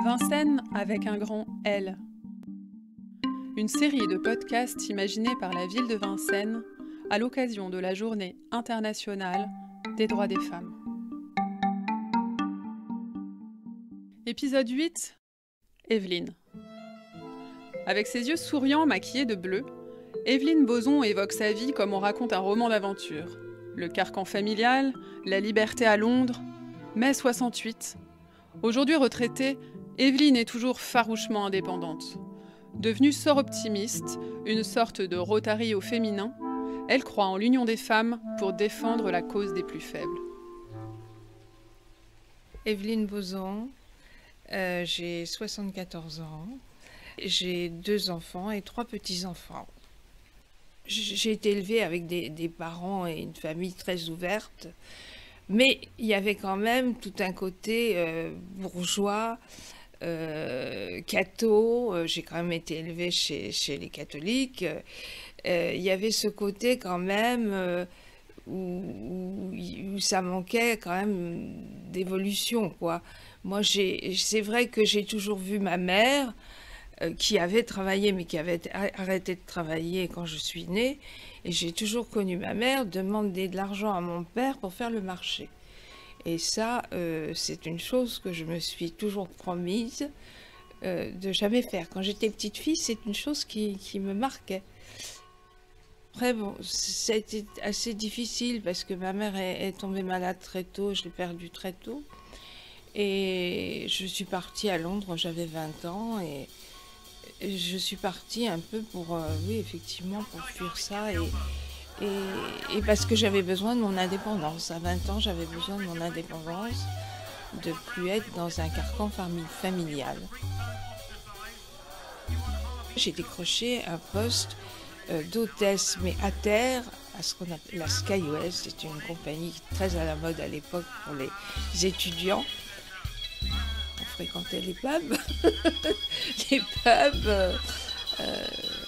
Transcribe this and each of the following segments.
Vincennes avec un grand L. Une série de podcasts imaginés par la ville de Vincennes à l'occasion de la Journée internationale des droits des femmes. Épisode 8. Evelyne. Avec ses yeux souriants maquillés de bleu, Evelyne Bozon évoque sa vie comme on raconte un roman d'aventure. Le carcan familial, la liberté à Londres, mai 68. Aujourd'hui retraitée, Evelyne est toujours farouchement indépendante. Devenue sœur optimiste, une sorte de Rotary au féminin, elle croit en l'union des femmes pour défendre la cause des plus faibles. Evelyne Bozon, j'ai 74 ans, j'ai 2 enfants et 3 petits-enfants. J'ai été élevée avec des parents et une famille très ouverte, mais il y avait quand même tout un côté bourgeois, catho. J'ai quand même été élevée chez les catholiques. Il y avait ce côté quand même où ça manquait quand même d'évolution, quoi. Moi, c'est vrai que j'ai toujours vu ma mère, qui avait travaillé, mais qui avait arrêté de travailler quand je suis née. Et j'ai toujours connu ma mère demander de l'argent à mon père pour faire le marché. Et ça, c'est une chose que je me suis toujours promise de jamais faire. Quand j'étais petite fille, c'est une chose qui me marquait. Après, bon, ça a été assez difficile parce que ma mère est tombée malade très tôt, je l'ai perdue très tôt. Et je suis partie à Londres, j'avais 20 ans, et je suis partie un peu pour, oui, effectivement, pour fuir ça, et parce que j'avais besoin de mon indépendance. À 20 ans, j'avais besoin de mon indépendance, de plus être dans un carcan familial. J'ai décroché un poste d'hôtesse, mais à terre, à ce qu'on appelle la SkyWest. C'était une compagnie très à la mode à l'époque pour les étudiants. On fréquentait les pubs, les pubs,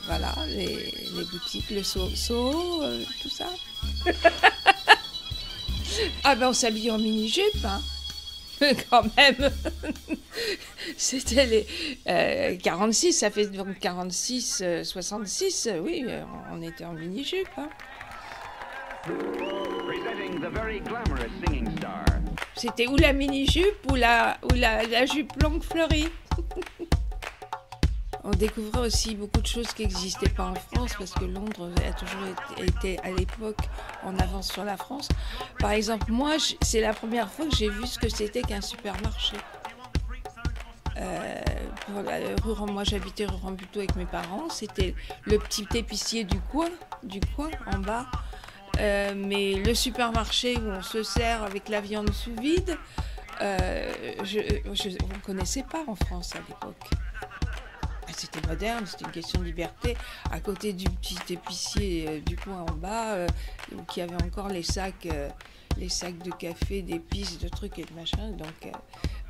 voilà, les boutiques, le Soho, tout ça. Ah ben on s'habillait en mini-jupe, hein. Quand même. C'était les 46, ça fait donc 46, 66, oui, on était en mini-jupe, hein. C'était ou la mini-jupe ou la jupe longue fleurie. On découvrait aussi beaucoup de choses qui n'existaient pas en France, parce que Londres a toujours été à l'époque en avance sur la France. Par exemple, moi, c'est la première fois que j'ai vu ce que c'était qu'un supermarché. Moi, j'habitais rue Rambuteau avec mes parents. C'était le petit épicier du coin en bas. Mais le supermarché où on se sert avec la viande sous vide, on ne connaissait pas en France à l'époque. C'était moderne, c'était une question de liberté. À côté du petit épicier du coin en bas, qui avait encore les sacs de café, d'épices, de trucs et de machins. Donc,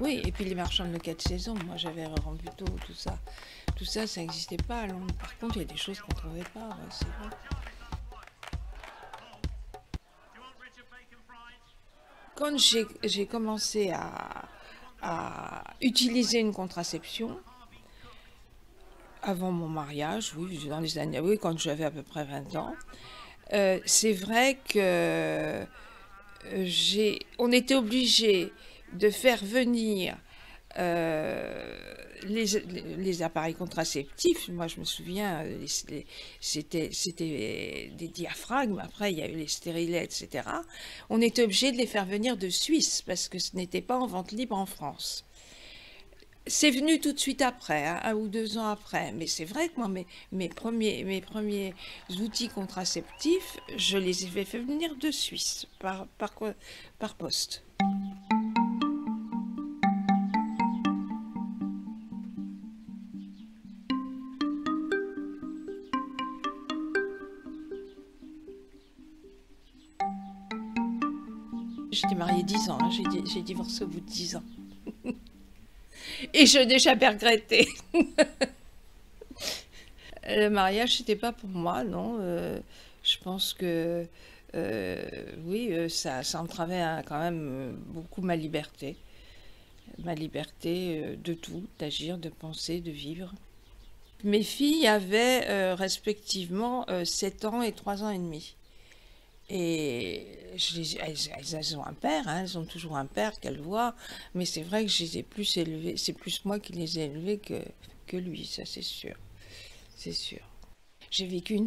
oui, et puis les marchands de loquets de saison. Moi, j'avais Rambuteau, tout ça. Tout ça, ça n'existait pas à Londres. Par contre, il y a des choses qu'on ne trouvait pas, ouais, c'est vrai. Quand j'ai commencé à utiliser une contraception, avant mon mariage, oui, dans les années, oui, quand j'avais à peu près 20 ans, c'est vrai que on était obligé de faire venir les appareils contraceptifs. Moi, je me souviens, c'était des diaphragmes. Après, il y a eu les stérilets, etc. On était obligé de les faire venir de Suisse parce que ce n'était pas en vente libre en France. C'est venu tout de suite après, hein, 1 ou 2 ans après. Mais c'est vrai que moi, mes premiers outils contraceptifs, je les ai fait venir de Suisse, par poste. J'étais mariée 10 ans, hein, j'ai divorcé au bout de 10 ans. Et je n'ai jamais regretté. Le mariage, c'était pas pour moi, non. Je pense que, oui, ça entravait quand même beaucoup ma liberté. ma liberté de tout, d'agir, de penser, de vivre. Mes filles avaient respectivement 7 ans et 3 ans et demi. Et elles ont un père, hein, elles ont toujours un père qu'elles voient, mais c'est vrai que je les ai plus élevées, c'est plus moi qui les ai élevées que lui, ça c'est sûr. C'est sûr. J'ai vécu une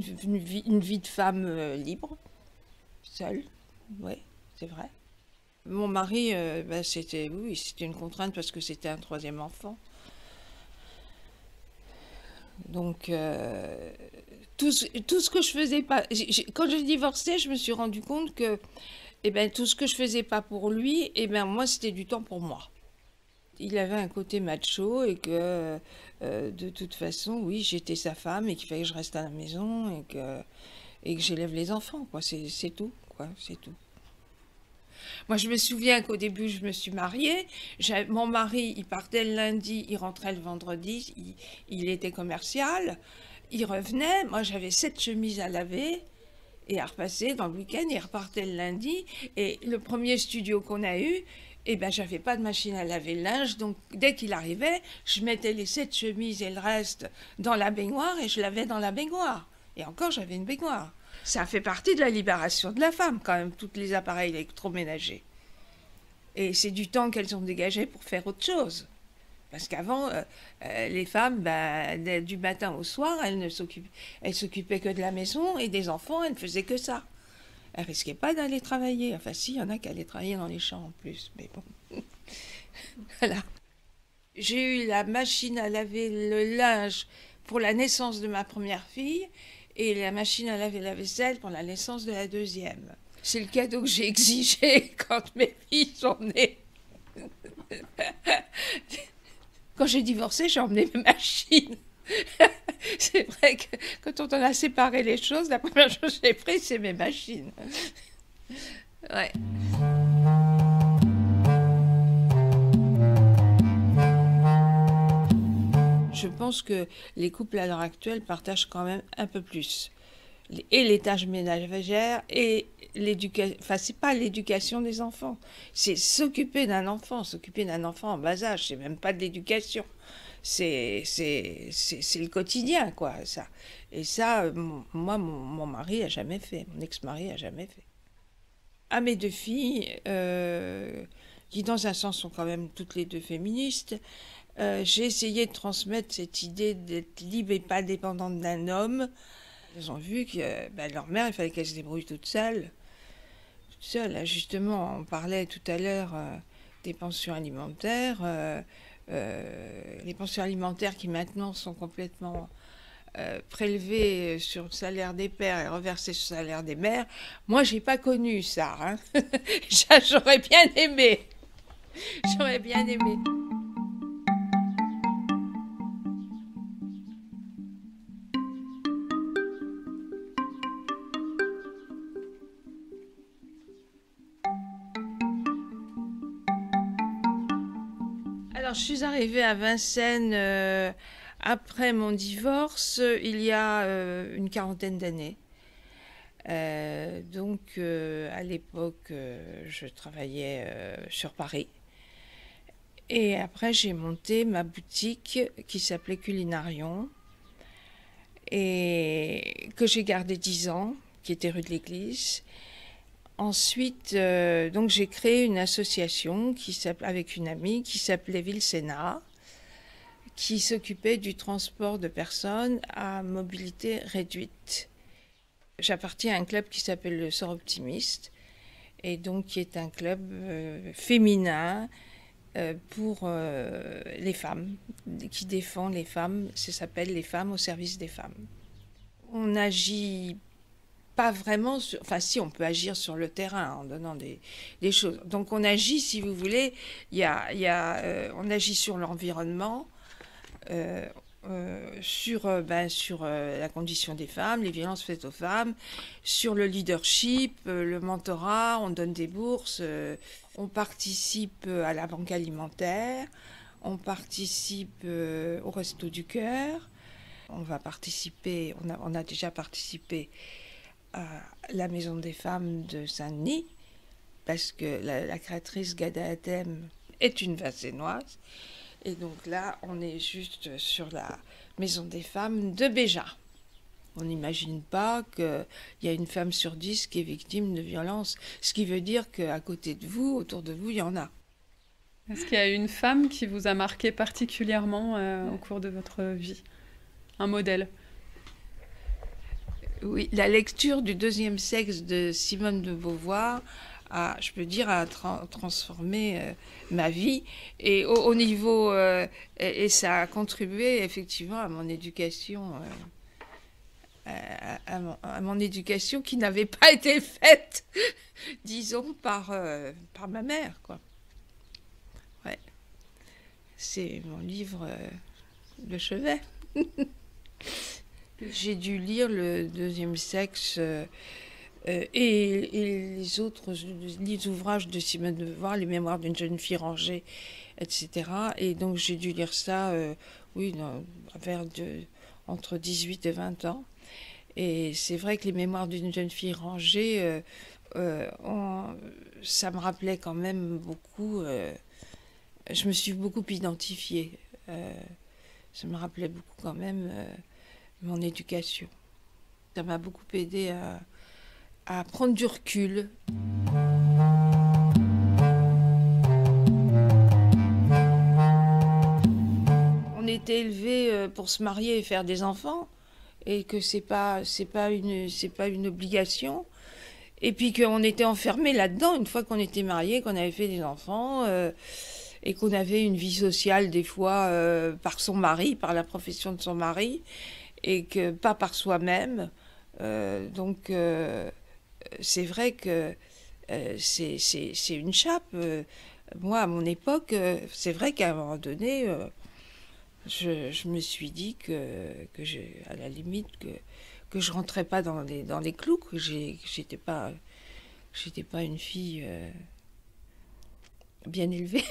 vie de femme libre, seule, oui, c'est vrai. Mon mari, c'était une contrainte parce que c'était un troisième enfant. Donc, tout ce que je faisais pas... Quand j'ai divorcé, je me suis rendu compte que tout ce que je faisais pas pour lui, moi, c'était du temps pour moi. Il avait un côté macho et que, de toute façon, oui, j'étais sa femme et qu'il fallait que je reste à la maison et que j'élève les enfants, quoi. C'est tout, quoi, c'est tout. Moi, je me souviens qu'au début, je me suis mariée. Mon mari, il partait le lundi, il rentrait le vendredi. Il était commercial. Il revenait. Moi, j'avais 7 chemises à laver et à repasser dans le week-end. Il repartait le lundi. Et le premier studio qu'on a eu, j'avais pas de machine à laver le linge. Donc, dès qu'il arrivait, je mettais les 7 chemises et le reste dans la baignoire et je lavais dans la baignoire. Et encore, j'avais une baignoire. Ça fait partie de la libération de la femme, quand même, tous les appareils électroménagers. Et c'est du temps qu'elles ont dégagé pour faire autre chose. Parce qu'avant, les femmes, du matin au soir, elles s'occupaient que de la maison et des enfants, elles ne faisaient que ça. Elles ne risquaient pas d'aller travailler. Enfin, si, il y en a qui allaient travailler dans les champs en plus. Mais bon, voilà. J'ai eu la machine à laver le linge pour la naissance de ma première fille et la machine à laver la vaisselle pour la naissance de la deuxième. C'est le cadeau que j'ai exigé quand mes filles sont nées. Quand j'ai divorcé, j'ai emmené mes machines. C'est vrai que quand on a séparé les choses, la première chose que j'ai prise, c'est mes machines. Ouais. Je pense que les couples à l'heure actuelle partagent quand même un peu plus. Et les tâches ménagères et l'éducation. Enfin, c'est pas l'éducation des enfants. C'est s'occuper d'un enfant en bas âge. C'est même pas de l'éducation. C'est le quotidien, quoi, ça. Et ça, moi, mon mari a jamais fait. Mon ex-mari a jamais fait. À mes 2 filles, qui dans un sens sont quand même toutes les 2 féministes, j'ai essayé de transmettre cette idée d'être libre et pas dépendante d'un homme. Elles ont vu que leur mère, il fallait qu'elle se débrouille toute seule. Toute seule. Justement, on parlait tout à l'heure des pensions alimentaires. Les pensions alimentaires qui maintenant sont complètement prélevées sur le salaire des pères et reversées sur le salaire des mères. Moi, j'ai pas connu ça. Hein. J'aurais bien aimé. J'aurais bien aimé. Alors, je suis arrivée à Vincennes après mon divorce, il y a une quarantaine d'années. À l'époque, je travaillais sur Paris. Et après, j'ai monté ma boutique qui s'appelait Culinarion et que j'ai gardée 10 ans, qui était rue de l'Église. Ensuite, j'ai créé une association avec une amie qui s'appelait Ville Sénat, qui s'occupait du transport de personnes à mobilité réduite. J'appartiens à un club qui s'appelle le Sort Optimiste, et donc qui est un club féminin pour les femmes, qui défend les femmes. Ça s'appelle les femmes au service des femmes. On agit pas vraiment, enfin si, on peut agir sur le terrain en donnant des choses. Donc on agit, si vous voulez, on agit sur l'environnement, sur la condition des femmes, les violences faites aux femmes, sur le leadership, le mentorat, on donne des bourses, on participe à la banque alimentaire, on participe au Resto du Cœur, on a déjà participé à la Maison des Femmes de Saint-Denis, parce que la créatrice Gada Hatem est une Vassénoise. Et donc là, on est juste sur la maison des femmes de Béja. On n'imagine pas qu'il y a une femme sur 10 qui est victime de violence, ce qui veut dire qu'à côté de vous, autour de vous, il y en a. Est-ce qu'il y a une femme qui vous a marqué particulièrement au cours de votre vie? Un modèle? Oui, la lecture du Deuxième sexe de Simone de Beauvoir je peux dire, a transformé ma vie et au niveau et ça a contribué effectivement à mon éducation, à mon éducation qui n'avait pas été faite, disons, par ma mère, quoi. Ouais, c'est mon livre de chevet. J'ai dû lire le Deuxième sexe. Et les autres les ouvrages de Simone de Beauvoir, les mémoires d'une jeune fille rangée, etc. Et donc j'ai dû lire ça, oui, entre 18 et 20 ans. Et c'est vrai que les mémoires d'une jeune fille rangée, ça me rappelait quand même beaucoup, je me suis beaucoup identifiée. Ça me rappelait beaucoup quand même mon éducation. Ça m'a beaucoup aidé à prendre du recul. On était élevés pour se marier et faire des enfants, et que c'est pas une obligation. Et puis qu'on était enfermés là-dedans une fois qu'on était mariés, qu'on avait fait des enfants, et qu'on avait une vie sociale des fois par son mari, par la profession de son mari, et que pas par soi-même. Donc c'est vrai que c'est une chape. Moi, à mon époque, c'est vrai qu'à un moment donné, je me suis dit à la limite, que je rentrais pas dans les clous, que j'étais pas une fille bien élevée.